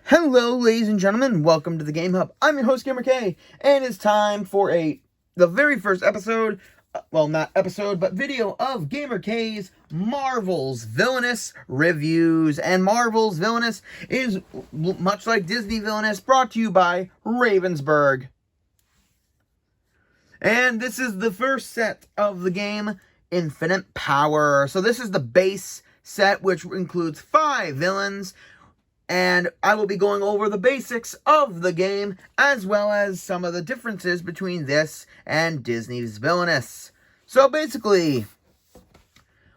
Hello, ladies and gentlemen. Welcome to the Game Hub. I'm your host, GamerK, and it's time for the very first episode, well, not episode, but video of GamerK's Marvel's Villainous reviews. And Marvel's Villainous is, much like Disney Villainous, brought to you by Ravensburg. And this is the first set of the game, Infinite Power. So this is the base set, which includes 5 villains. And I will be going over the basics of the game, as well as some of the differences between this and Disney's Villainous. So basically,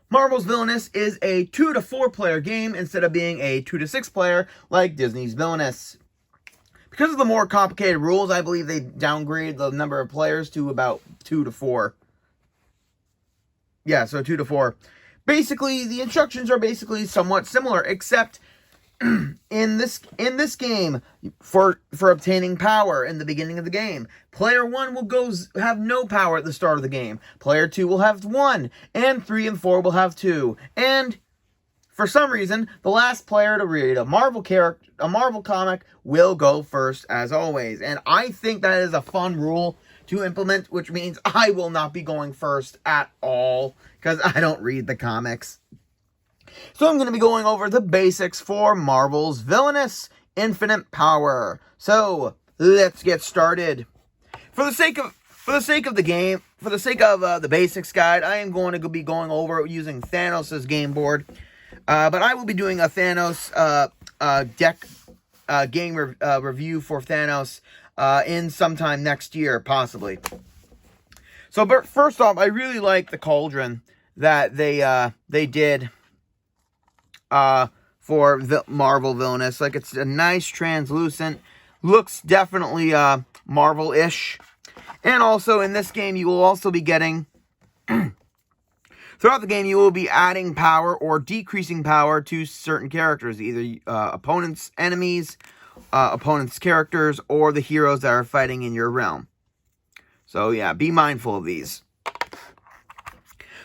Marvel's Villainous is a 2 to 4 player game instead of being a 2 to 6 player like Disney's Villainous. Because of the more complicated rules, I believe they downgrade the number of players to about 2 to 4. Yeah, so 2 to 4. Basically, the instructions are basically somewhat similar, except in this game, for obtaining power in the beginning of the game, player 1 will have no power at the start of the game. Player 2 will have 1, and 3 and 4 will have 2. And for some reason, the last player to read a Marvel comic will go first, as always. And I think that is a fun rule to implement, which means I will not be going first at all, because I don't read the comics. So I'm going to be going over the basics for Marvel's Villainous Infinite Power. So let's get started. For the sake of the basics guide, I am going to be going over using Thanos' game board. But I will be doing a Thanos deck game review for Thanos in sometime next year, possibly. So, but first off, I really like the cauldron that they did for the Marvel Villainous. Like, it's a nice translucent, looks definitely Marvel-ish. And also in this game, you will also be getting throughout the game, you will be adding power or decreasing power to certain characters, either opponents, enemies, opponents' characters, or the heroes that are fighting in your realm. So yeah, be mindful of these.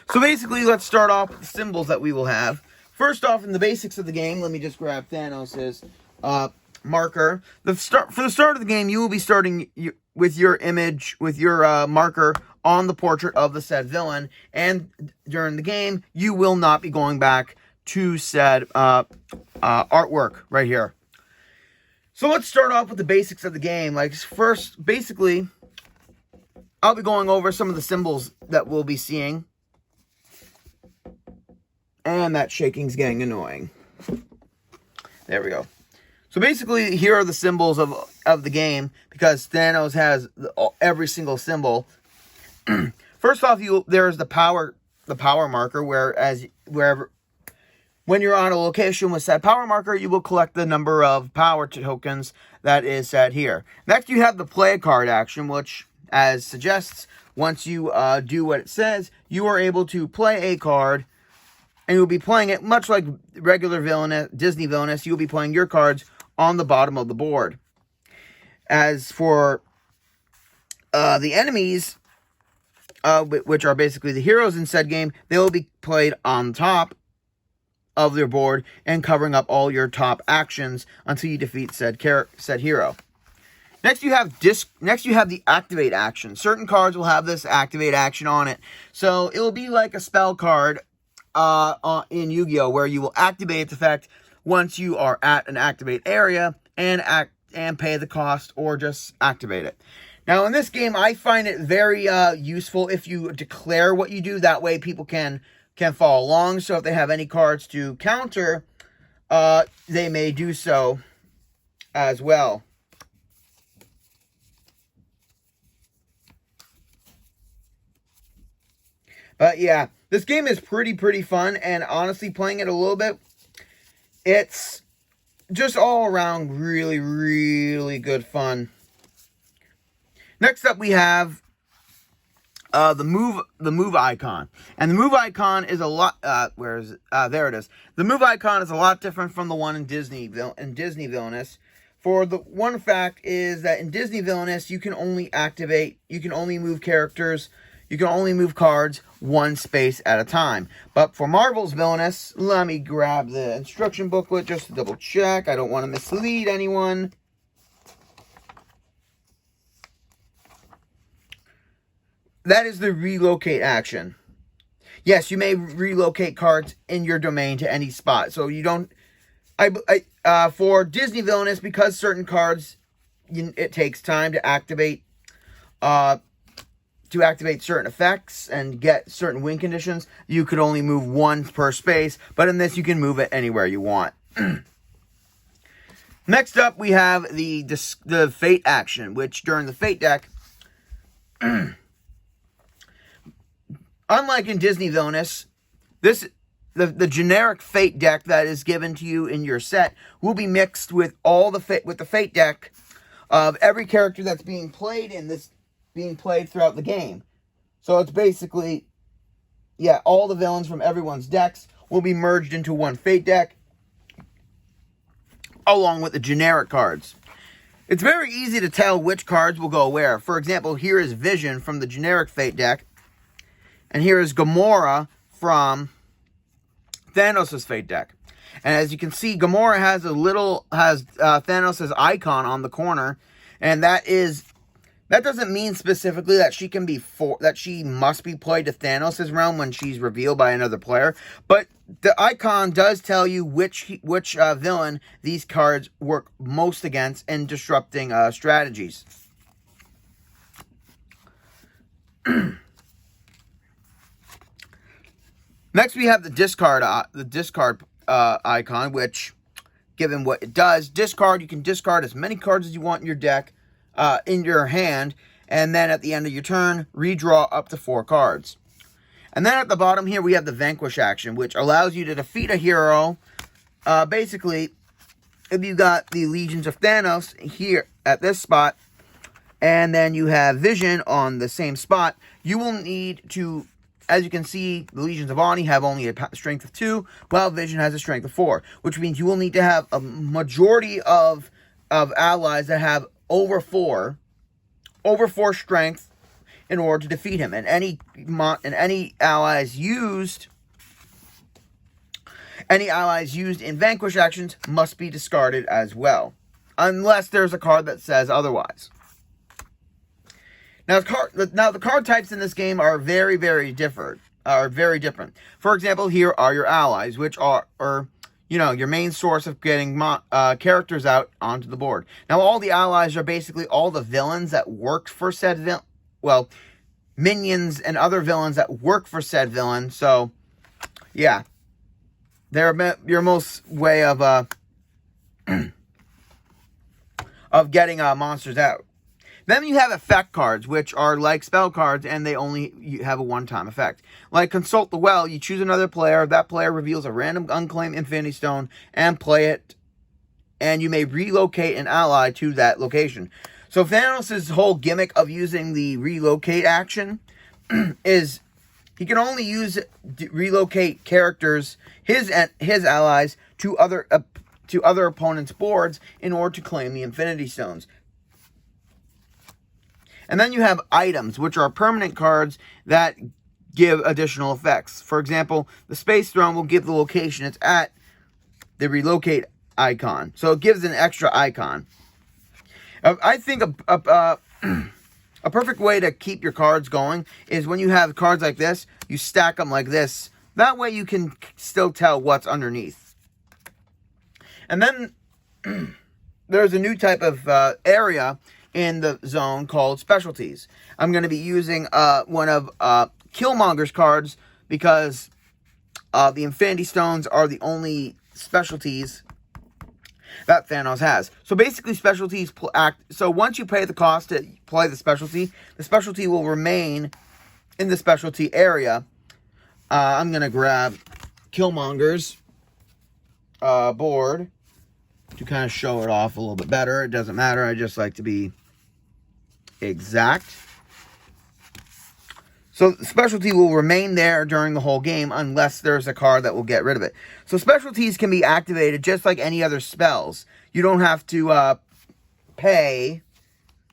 So basically, let's start off with the symbols that we will have. First off, in the basics of the game, let me just grab Thanos' marker. For the start of the game, you will be starting with your image, with your marker on the portrait of the said villain. And during the game, you will not be going back to said artwork right here. So let's start off with the basics of the game. Like, first, basically, I'll be going over some of the symbols that we'll be seeing. And that shaking's getting annoying. There we go. So basically, here are the symbols of the game, because Thanos has every single symbol. First off, there's the power marker, when you're on a location with said power marker, you will collect the number of power tokens that is set here. Next, you have the play a card action, which, as suggests, once you do what it says, you are able to play a card. And you'll be playing it much like regular Disney Villainous. You'll be playing your cards on the bottom of the board. As for the enemies, which are basically the heroes in said game, they will be played on top of their board and covering up all your top actions until you defeat said hero. Next, you have the activate action. Certain cards will have this activate action on it, so it will be like a spell card. In Yu-Gi-Oh, where you will activate its effect once you are at an activate area and pay the cost, or just activate it. Now, in this game, I find it very useful if you declare what you do. That way, people can follow along. So if they have any cards to counter, they may do so as well. But yeah, this game is pretty fun, and honestly, playing it a little bit, it's just all around really good fun. Next up, we have the move icon, and the move icon is a lot. Where is it? There it is. The move icon is a lot different from the one in Disney Villainous. For the one fact is that in Disney Villainous, you can only move characters you can only move cards one space at a time. But for Marvel's Villainous, let me grab the instruction booklet just to double check. I don't want to mislead anyone. That is the relocate action. Yes, you may relocate cards in your domain to any spot. So you don't... for Disney Villainous, because certain cards, it takes time to activate certain effects and get certain win conditions, you could only move one per space. But in this, you can move it anywhere you want. Next up, we have the Fate action, which during the Fate deck... Unlike in Disney Villainous, the generic Fate deck that is given to you in your set will be mixed with the Fate deck of every character that's being played throughout the game. So it's basically, all the villains from everyone's decks will be merged into one Fate deck, along with the generic cards. It's very easy to tell which cards will go where. For example, here is Vision from the generic Fate deck. And here is Gamora from Thanos' Fate deck. And as you can see, Gamora has Thanos' icon on the corner. And that doesn't mean specifically that she must be played to Thanos' realm when she's revealed by another player. But the icon does tell you which villain these cards work most against in disrupting strategies. Next, we have the discard icon, which, given what it does, you can discard as many cards as you want in your deck, in your hand, and then at the end of your turn, redraw up to 4 cards. And then at the bottom here, we have the Vanquish action, which allows you to defeat a hero. Basically, if you got the Legions of Thanos here at this spot, and then you have Vision on the same spot, you will need to... As you can see, the Legions of Ani have only a strength of 2, while Vision has a strength of 4, which means you will need to have a majority of allies that have over 4 strength in order to defeat him. And any allies used in Vanquish actions must be discarded as well, unless there's a card that says otherwise. Now, the card types in this game are very, very different. For example, here are your allies, which are your main source of getting characters out onto the board. Now, all the allies are basically all the villains that worked for said villain. Well, minions and other villains that work for said villain. So, yeah, they're your most way of getting monsters out. Then you have effect cards, which are like spell cards, and they only have a one-time effect. Like Consult the Well, you choose another player, that player reveals a random unclaimed Infinity Stone, and play it, and you may relocate an ally to that location. So Thanos' whole gimmick of using the relocate action is he can only relocate characters, his allies, to other opponents' boards in order to claim the Infinity Stones. And then you have items, which are permanent cards that give additional effects. For example, the Space Throne will give the location it's at the relocate icon. So it gives an extra icon. I think a perfect way to keep your cards going is when you have cards like this, you stack them like this. That way you can still tell what's underneath. And then there's a new type of area in the zone called Specialties. I'm going to be using one of Killmonger's cards because the Infinity Stones are the only specialties that Thanos has. So basically specialties so once you pay the cost to play the specialty will remain in the specialty area. I'm going to grab Killmonger's board to kind of show it off a little bit better. It doesn't matter. I just like to be exact. So specialty will remain there during the whole game unless there's a card that will get rid of it. So specialties can be activated just like any other spells. You don't have to pay.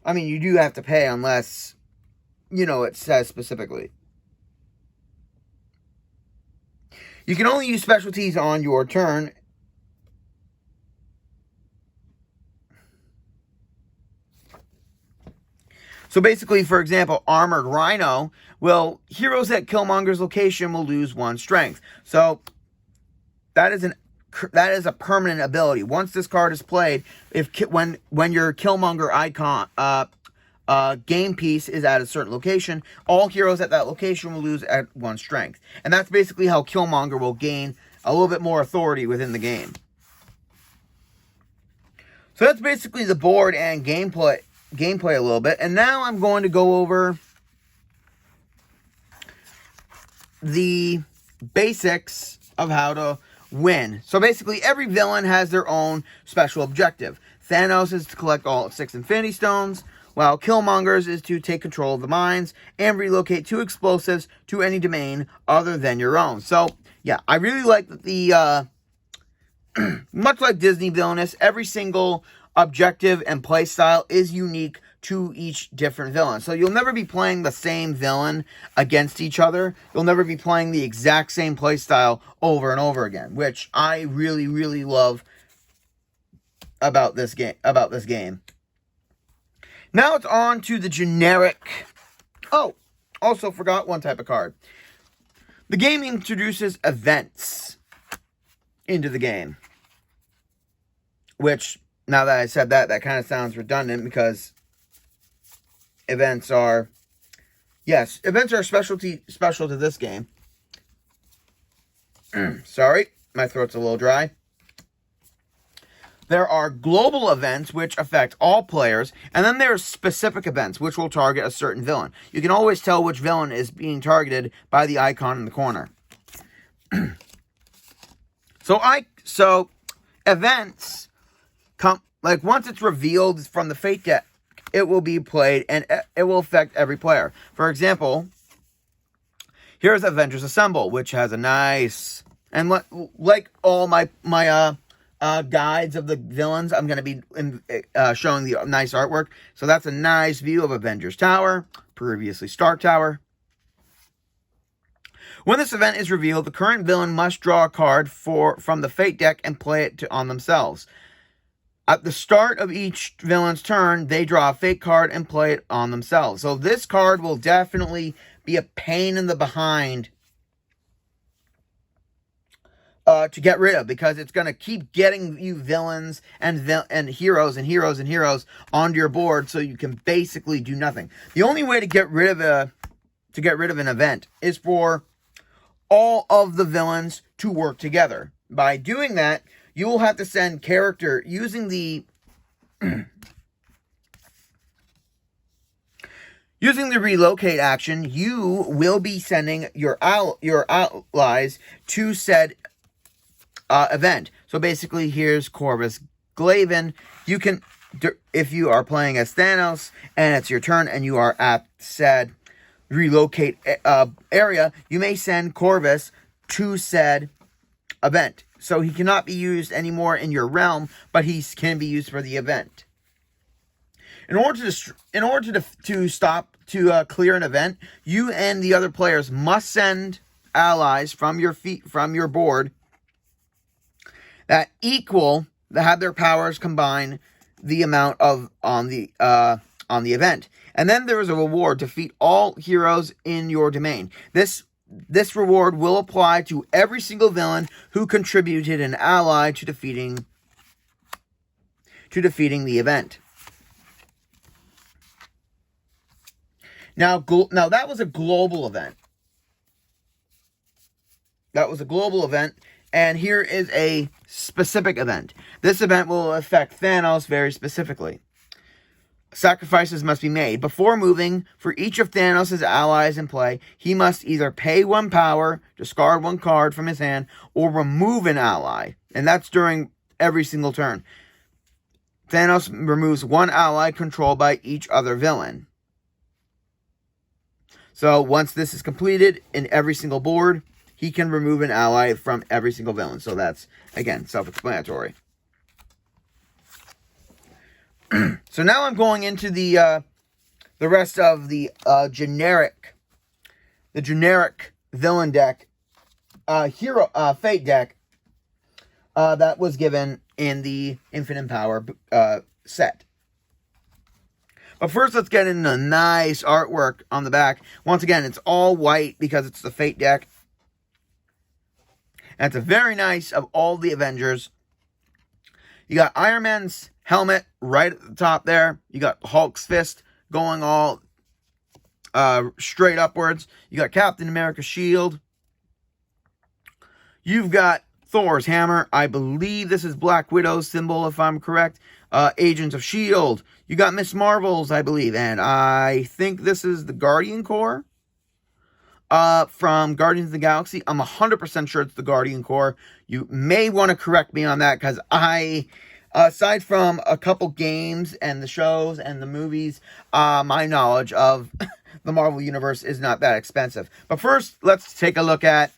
I mean, you do have to pay unless it says specifically. You can only use specialties on your turn. So basically, for example, Armored Rhino heroes at Killmonger's location will lose 1 strength. So that is a permanent ability. Once this card is played, when your Killmonger icon game piece is at a certain location, all heroes at that location will lose at 1 strength. And that's basically how Killmonger will gain a little bit more authority within the game. So that's basically the board and gameplay a little bit. And now I'm going to go over the basics of how to win. So basically, every villain has their own special objective. Thanos is to collect all 6 Infinity Stones, while Killmonger's is to take control of the mines and relocate 2 explosives to any domain other than your own. So, yeah, I really like the much like Disney Villainous, every single objective and play style is unique to each different villain. So you'll never be playing the same villain against each other. You'll never be playing the exact same play style over and over again, which I really, really love about this game. Now it's on to the generic. Oh, also forgot one type of card. The game introduces events into the game, which, now that I said that kind of sounds redundant, because events are special to this game. Sorry, my throat's a little dry. There are global events which affect all players, and then there's specific events which will target a certain villain. You can always tell which villain is being targeted by the icon in the corner. So events come, like, once it's revealed from the Fate deck, it will be played and it will affect every player. For example, here's Avengers Assemble, which has a nice, and like all my guides of the villains, I'm going to be showing the nice artwork. So that's a nice view of Avengers Tower, previously Stark Tower. When this event is revealed, the current villain must draw a card from the Fate deck and play it on themselves. At the start of each villain's turn, they draw a Fate card and play it on themselves. So this card will definitely be a pain in the behind to get rid of, because it's going to keep getting you villains and heroes onto your board, so you can basically do nothing. The only way to get rid of an event is for all of the villains to work together. By doing that, you will have to send character using the relocate action. You will be sending your allies to said event. So basically, here's Corvus Glaiven. You can, if you are playing as Thanos and it's your turn and you are at said relocate area, you may send Corvus to said event. So he cannot be used anymore in your realm, but he can be used for the event. In order to clear an event, you and the other players must send allies from your board that have their powers combine the amount of on the event. And then there is a reward to defeat all heroes in your domain. This reward will apply to every single villain who contributed an ally to defeating the event. Now that was a global event. And here is a specific event. This event will affect Thanos very specifically. Sacrifices must be made. Before moving, for each of Thanos' allies in play, he must either pay 1 power, discard 1 card from his hand, or remove an ally. And that's during every single turn. Thanos removes 1 ally controlled by each other villain. So once this is completed in every single board, he can remove an ally from every single villain. So that's, again, self-explanatory. So now I'm going into the the rest of the generic villain deck, fate deck that was given in the Infinite Power set. But first, let's get into nice artwork on the back. Once again, it's all white because it's the Fate deck. And it's a very nice of all the Avengers. You got Iron Man's helmet right at the top there. You got Hulk's fist going all straight upwards. You got Captain America's shield. You've got Thor's hammer. I believe this is Black Widow's symbol, if I'm correct. Agents of S.H.I.E.L.D. You got Miss Marvel's, I believe. And I think this is the Guardian Corps from Guardians of the Galaxy. I'm 100% sure it's the Guardian Corps. You may want to correct me on that, because aside from a couple games and the shows and the movies, my knowledge of the Marvel Universe is not that expensive. But first, let's take a look at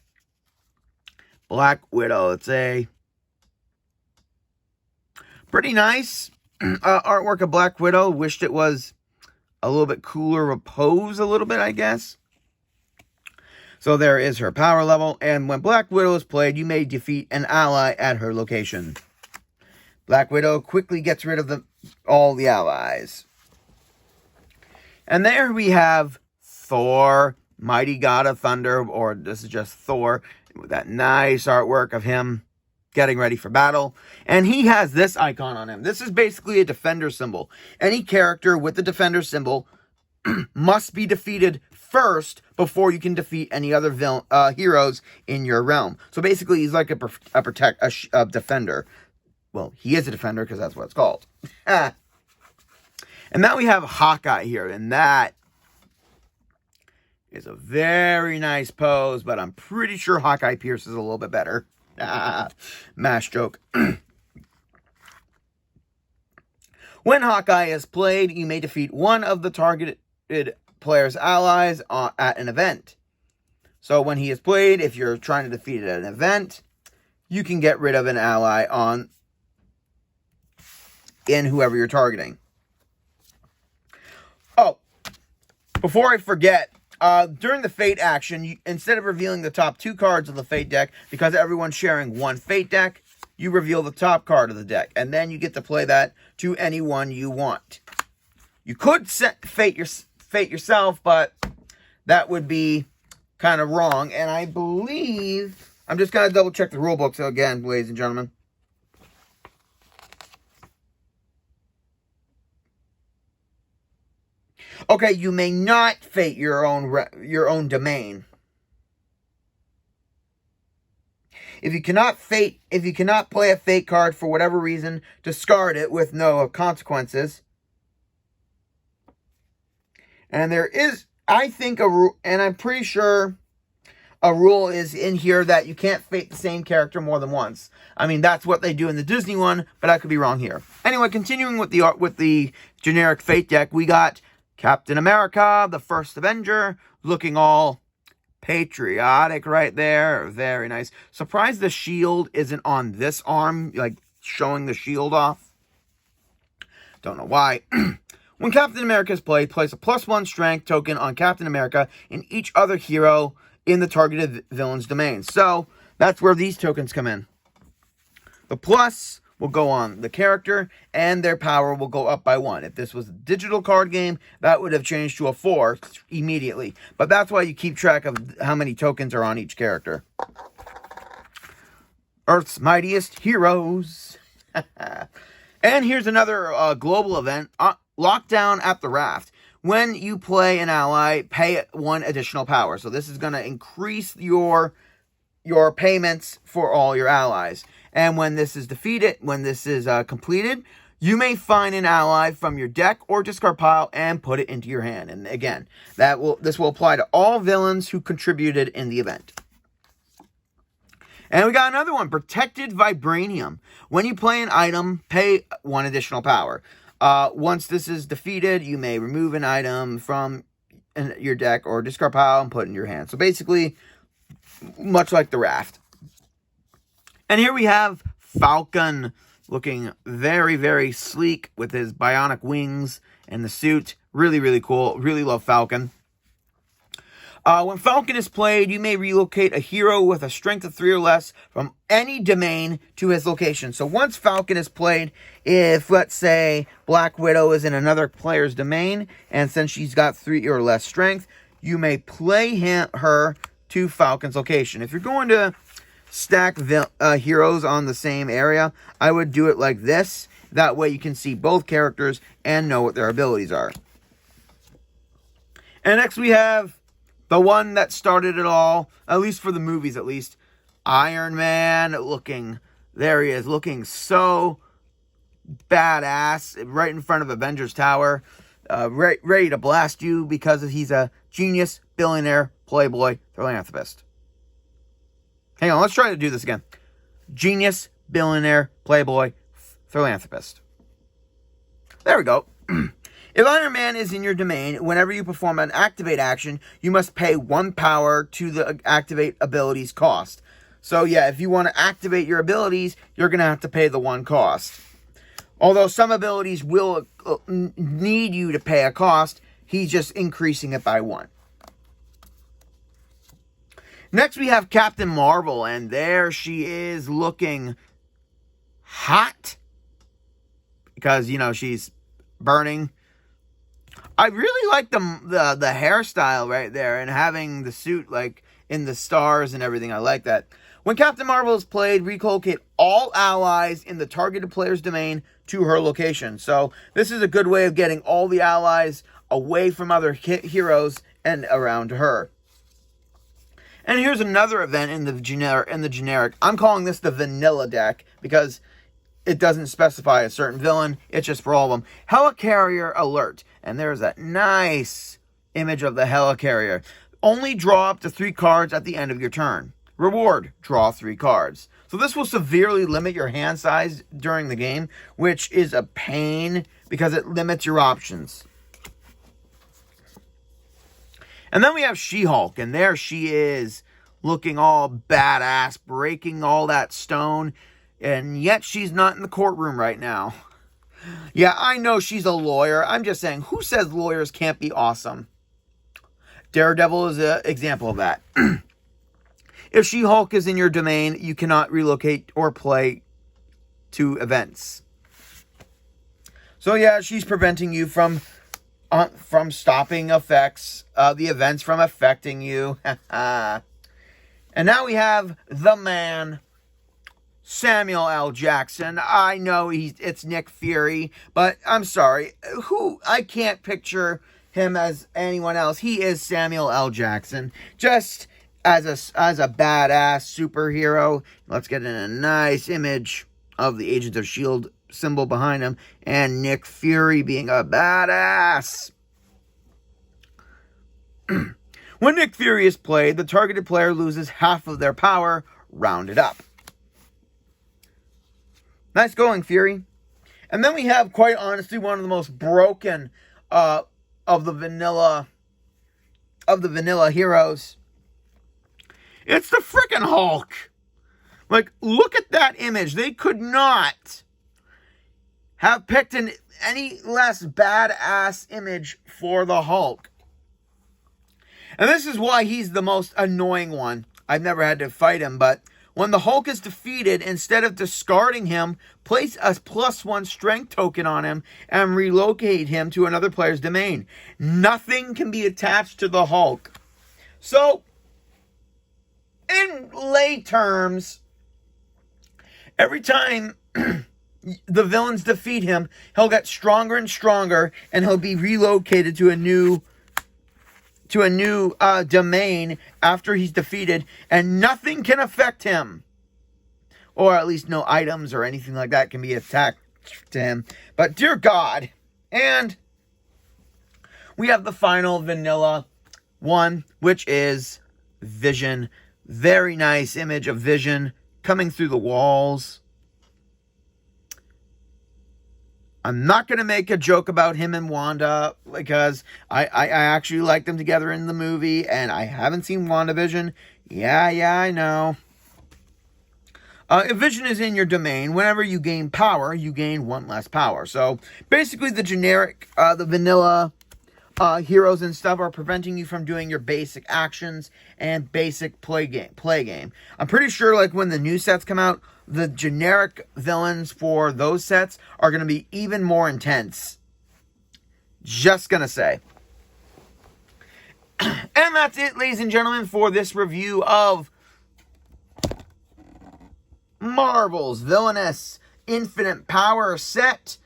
Black Widow. It's a pretty nice artwork of Black Widow. Wished it was a little bit cooler of a pose, a little bit, I guess. So there is her power level. And when Black Widow is played, you may defeat an ally at her location. Black Widow quickly gets rid of all the allies. And there we have Thor, Mighty God of Thunder, or this is just Thor, with that nice artwork of him getting ready for battle. And he has this icon on him. This is basically a defender symbol. Any character with the defender symbol must be defeated first before you can defeat any other heroes in your realm. So basically, he's like a defender. Well, he is a defender because that's what it's called. And now we have Hawkeye here, and that is a very nice pose, but I'm pretty sure Hawkeye Pierce is a little bit better. Mash joke. When Hawkeye is played, you may defeat one of the targeted player's allies at an event. So when he is played, if you're trying to defeat it at an event, you can get rid of an ally in whoever you're targeting. Oh, before I forget, during the Fate action, instead of revealing the top 2 cards of the Fate deck, because everyone's sharing one Fate deck, you reveal the top card of the deck, and then you get to play that to anyone you want. You could Fate yourself, but that would be kind of wrong, and I believe... I'm just going to double check the rulebook again, ladies and gentlemen. Okay, you may not fate your own domain. If you cannot play a fate card for whatever reason, discard it with no consequences. And there is, I think, a rule, and I'm pretty sure a rule is in here that you can't fate the same character more than once. I mean, that's what they do in the Disney one, but I could be wrong here. Anyway, continuing with the generic fate deck, we got Captain America, the first Avenger, looking all patriotic right there. Very nice. Surprised the shield isn't on this arm, like showing the shield off. Don't know why. When Captain America is played, place a +1 strength token on Captain America and each other hero in the targeted villain's domain. So that's where these tokens come in. The plus will go on the character, and their power will go up by 1. If this was a digital card game, that would have changed to a 4 immediately. But that's why you keep track of how many tokens are on each character. Earth's Mightiest Heroes. And here's another global event. Lockdown at the Raft. When you play an ally, pay 1 additional power. So this is going to increase your payments for all your allies. And when this is completed, you may find an ally from your deck or discard pile and put it into your hand. And again, this will apply to all villains who contributed in the event. And we got another one, Protected Vibranium. When you play an item, pay 1 additional power. Once this is defeated, you may remove an item from your deck or discard pile and put it in your hand. So basically, much like the Raft. And here we have Falcon, looking very, very sleek with his bionic wings and the suit Really, really cool. Really love Falcon. When Falcon is played, you may relocate a hero with a strength of 3 or less from any domain to his location. So once Falcon is played, if, let's say, Black Widow is in another player's domain, and since she's got 3 or less strength, you may play her to Falcon's location. If you're going to stack heroes on the same area, I would do it like this. That way you can see both characters and know what their abilities are. And next we have the one that started it all, at least for the movies at least, Iron Man, there he is, looking so badass, right in front of Avengers Tower, ready to blast you because he's a genius, billionaire, playboy, philanthropist. Hang on, let's try to do this again. Genius, billionaire, playboy, philanthropist. There we go. If Iron Man is in your domain, whenever you perform an activate action, you must pay 1 power to the activate ability's cost. So yeah, if you want to activate your abilities, you're going to have to pay the 1 cost. Although some abilities will need you to pay a cost, he's just increasing it by 1. Next we have Captain Marvel, and there she is looking hot. Because, you know, she's burning. I really like the hairstyle right there and having the suit like in the stars and everything. I like that. When Captain Marvel is played, relocate all allies in the targeted player's domain to her location. So this is a good way of getting all the allies away from other heroes and around her. And here's another event in the generic. I'm calling this the vanilla deck because it doesn't specify a certain villain. It's just for all of them. Helicarrier alert. And there's that nice image of the Helicarrier. Only draw up to 3 cards at the end of your turn. Reward, draw 3 cards. So this will severely limit your hand size during the game, which is a pain because it limits your options. And then we have SheHulk, and there she is, looking all badass, breaking all that stone, and yet she's not in the courtroom right now. Yeah, I know she's a lawyer. I'm just saying, who says lawyers can't be awesome? Daredevil is an example of that. If SheHulk is in your domain, you cannot relocate or play to events. So yeah, she's preventing you from stopping effects, the events from affecting you. And now we have the man, Samuel L. Jackson. I know it's Nick Fury, but I'm sorry. I can't picture him as anyone else. He is Samuel L. Jackson. Just as a badass superhero. Let's get in a nice image of the Agents of S.H.I.E.L.D. symbol behind him and Nick Fury being a badass. When Nick Fury is played, the targeted player loses half of their power, rounded up. Nice going, Fury. And then we have, quite honestly, one of the most broken of the vanilla heroes. It's the frickin' Hulk. Like, look at that image. They could not have picked any less badass image for the Hulk. And this is why he's the most annoying one. I've never had to fight him, but when the Hulk is defeated, instead of discarding him, place a +1 strength token on him and relocate him to another player's domain. Nothing can be attached to the Hulk. So, in lay terms, every time the villains defeat him, he'll get stronger and stronger, and he'll be relocated to a new domain after he's defeated, and nothing can affect him. Or at least no items or anything like that can be attached to him. But dear God. And we have the final vanilla one, which is Vision. Very nice image of Vision coming through the walls. I'm not going to make a joke about him and Wanda because I actually like them together in the movie, and I haven't seen WandaVision. Yeah, I know. If Vision is in your domain, whenever you gain power, you gain 1 less power. So basically the generic, the vanilla heroes and stuff are preventing you from doing your basic actions and basic play game. I'm pretty sure, like, when the new sets come out, the generic villains for those sets are going to be even more intense. Just gonna say. And that's it, ladies and gentlemen, for this review of Marvel's Villainous Infinite Power set.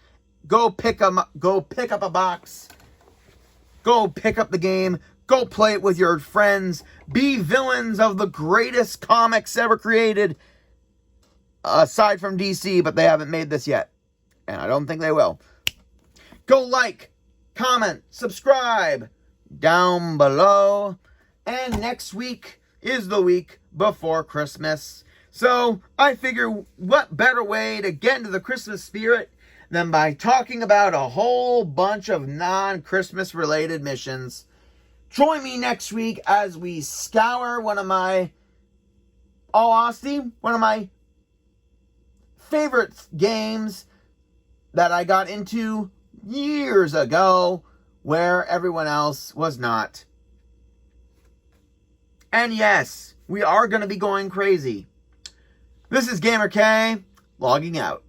Go pick up a box. Go pick up the game. Go play it with your friends. Be villains of the greatest comics ever created. Aside from DC, but they haven't made this yet. And I don't think they will. Go like, comment, subscribe down below. And next week is the week before Christmas. So I figure what better way to get into the Christmas spirit than by talking about a whole bunch of non-Christmas related missions. Join me next week as we scour one of my favorite games that I got into years ago where everyone else was not. And yes, we are going to be going crazy. This is GamerK, logging out.